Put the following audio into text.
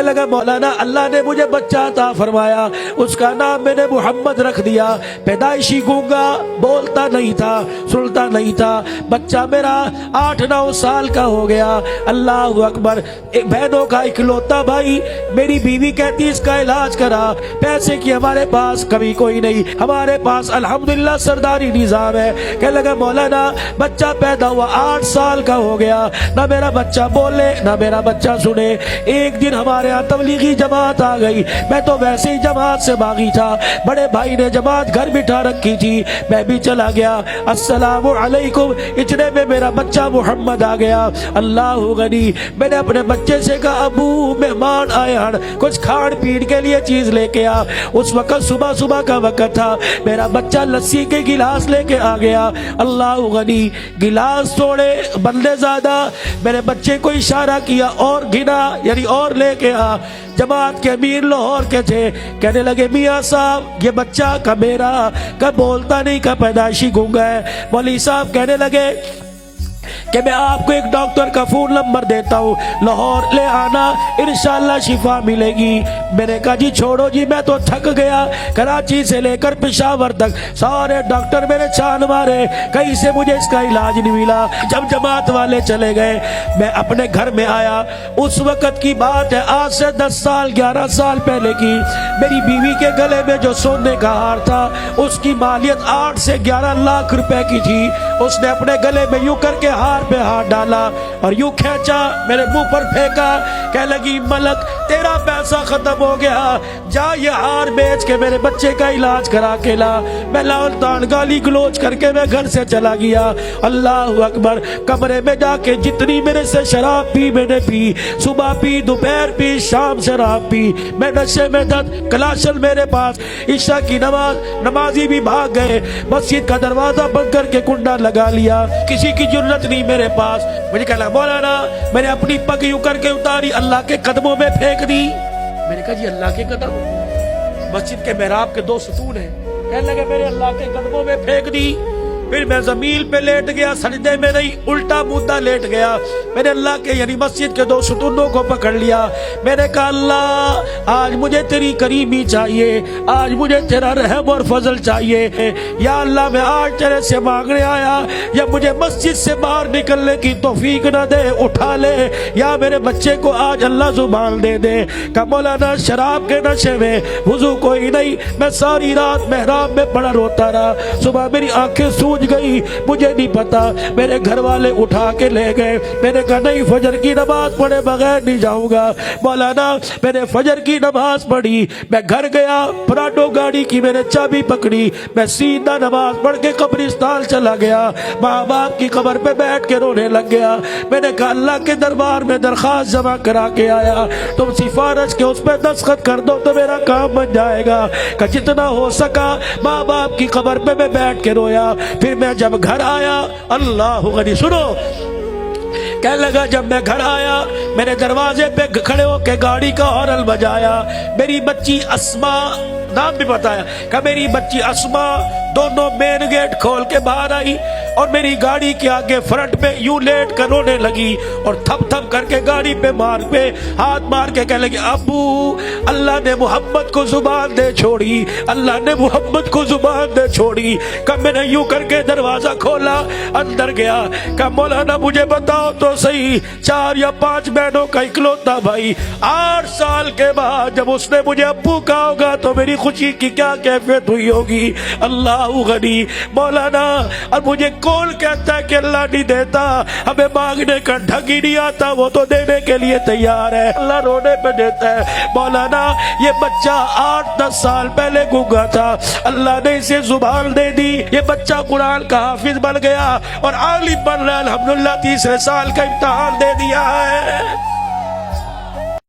کہنے لگا مولانا اللہ نے مجھے بچہ عطا فرمایا، اس کا نام میں نے محمد رکھ دیا، پیدائشی گونگا، بولتا نہیں تھا، سنتا نہیں تھا، بچہ میرا 8-9 سال کا ہو گیا۔ اللہ اکبر، بہنوں کا اکلوتا بھائی، میری بیوی کہتی اس کا علاج کرا، پیسے کی ہمارے پاس کبھی کوئی نہیں، ہمارے پاس الحمدللہ سرداری نظام ہے۔ کہنے لگا مولانا بچہ پیدا ہوا 8 سال کا ہو گیا، نہ میرا بچہ بولے نہ میرا بچہ سنے۔ ایک دن ہمارے یہاں تبلیغی جماعت آ گئی، میں تو ویسے ہی جماعت سے باغی تھا، بڑے بھائی نے جماعت گھر بٹھا رکھی تھی، میں بھی چلا گیا، السلام علیکم، اتنے میں میرا بچہ محمد آ گیا۔ اللہ غنی، میں نے اپنے بچے سے کہا ابو مہمان آئے ہیں، کچھ کھان پین کے لیے چیز لے کے آ۔ اس وقت صبح صبح کا وقت تھا، میرا بچہ لسی کے گلاس لے کے آ گیا۔ اللہ غنی، گلاس توڑے بندے زیادہ، میرے بچے کو اشارہ کیا اور گنا، یعنی اور لے کے آ۔ جماعت کے امیر لاہور کے تھے، کہنے لگے میاں صاحب یہ بچہ کا میرا کا بولتا نہیں، کا پیدائشی گونگا ہے۔ مولوی صاحب کہنے لگے کہ میں آپ کو ایک ڈاکٹر کا فون نمبر دیتا ہوں، لاہور لے آنا، انشاءاللہ شفا ملے گی۔ میں نے کہا جی چھوڑو جی، میں تو تھک گیا، کراچی سے لے کر پشاور تک سارے ڈاکٹر میرے چھان مارے، کہیں سے مجھے اس کا علاج نہیں ملا۔ جب جماعت والے چلے گئے، میں اپنے گھر میں آیا، اس وقت کی بات ہے، آج سے 10 سال 11 سال پہلے کی، میری بیوی کے گلے میں جو سونے کا ہار تھا اس کی مالیت 8 سے 11 لاکھ روپے کی تھی۔ اس نے اپنے گلے میں یوں کر کے ہار پہ ہاتھ ڈالا اور یوں کھینچا، میرے منہ پر پھینکا، کہنے لگی ملک تیرا پیسہ ختم ہو گیا، جا یہ ہار بیچ کے میرے بچے کا علاج کرا کے لا۔ میں لان تان گالی گلوچ کر کے میں گھر سے چلا گیا۔ اللہ اکبر، کمرے میں جا کے جتنی میرے سے شراب پی میں نے پی، صبح پی، دوپہر پی، شام شراب پی، میں نشے میں درد، کلاشن میرے پاس، عشاء کی نمازی بھی بھاگ گئے، مسجد کا دروازہ بند کر کے کنڈا لگا لیا، کسی کی جرت نہیں میرے پاس۔ مجھے کہا مولانا میں نے اپنی پگ یوں کر کے اتاری، اللہ کے قدموں میں پھینک دی۔ میں نے کہا جی اللہ کے قدم، مسجد کے محراب کے 2 ستون ہیں، کہنے لگے میرے اللہ کے قدموں میں پھینک دی۔ پھر میں زمین پہ لیٹ گیا، سجدے میں نہیں، الٹا مدہ لیٹ گیا، میں نے اللہ کے یعنی مسجد کے 2 ستونوں کو پکڑ لیا۔ میں نے کہا اللہ آج مجھے تیری کریمی چاہیے، آج مجھے تیرا رحم اور فضل چاہیے، یا اللہ میں آج تیرے سے مانگنے آیا، یا مجھے مسجد سے باہر نکلنے کی توفیق نہ دے، اٹھا لے، یا میرے بچے کو آج اللہ زبان دے دے۔ کہ مولانا شراب کے نشے میں وضو کوئی نہیں، میں ساری رات محراب میں پڑا روتا رہا، صبح میری آنکھیں سوج گئی، مجھے نہیں پتا، میرے گھر والے اٹھا کے لے گئے۔ میں نے کہا نہیں فجر کی نماز پڑھے بغیر نہیں جاؤں گا۔ مولانا میں نے فجر کی نماز پڑھی، میں گھر گیا، پراڈو گاڑی کی میں نے چابی پکڑی، میں سیدھا نماز پڑھ کے قبرستان چلا گیا، ماں باپ کی قبر پہ بیٹھ کے رونے لگ گیا۔ میں نے کہا اللہ کے دربار میں درخواست جمع کرا کے آیا، تم سفارش کے اس پہ دستخط کر دو تو میرا کام بن جائے گا۔ کہ جتنا ہو سکا ماں باپ کی قبر پہ میں بیٹھ کے رویا۔ پھر میں جب گھر آیا، اللہ غنی، سنو، کہنے لگا جب میں گھر آیا، میرے دروازے پہ کھڑے ہو کے گاڑی کا ہارن بجایا، میری بچی اسما، نام بھی بتایا کہ میری بچی اسما دونوں مین گیٹ کھول کے باہر آئی اور میری گاڑی کے آگے فرنٹ پہ یوں لیٹ کر رونے لگی اور تھپ تھپ کر کے گاڑی پہ ہاتھ مار کے کہنے لگی ابو اللہ نے محمد کو زبان دے چھوڑی، اللہ نے محمد کو زبان دے چھوڑی۔ کہ میں نے یوں کر کے دروازہ کھولا، اندر گیا، کہ مولانا مجھے بتاؤ تو صحیح، 4 یا 5 بہنوں کا اکلوتا بھائی، 8 سال کے بعد جب اس نے مجھے ابو کہا ہوگا تو میری خوشی کی کیا کیفیت ہوئی ہوگی۔ اللہ غنی، مولانا اور مجھے کون کہتا ہے کہ اللہ نہیں دیتا، ہمیں مانگنے کا ڈھنگ ہی نہیں آتا، وہ تو دینے کے لیے تیار ہے، اللہ رونے پہ دیتا ہے۔ مولانا یہ بچہ 8-10 سال پہلے گونگا تھا، اللہ نے اسے زبان دے دی، یہ بچہ قرآن کا حافظ بن گیا اور عالم بن رہا ہے، الحمدللہ 3 سال کا امتحان دے دیا ہے۔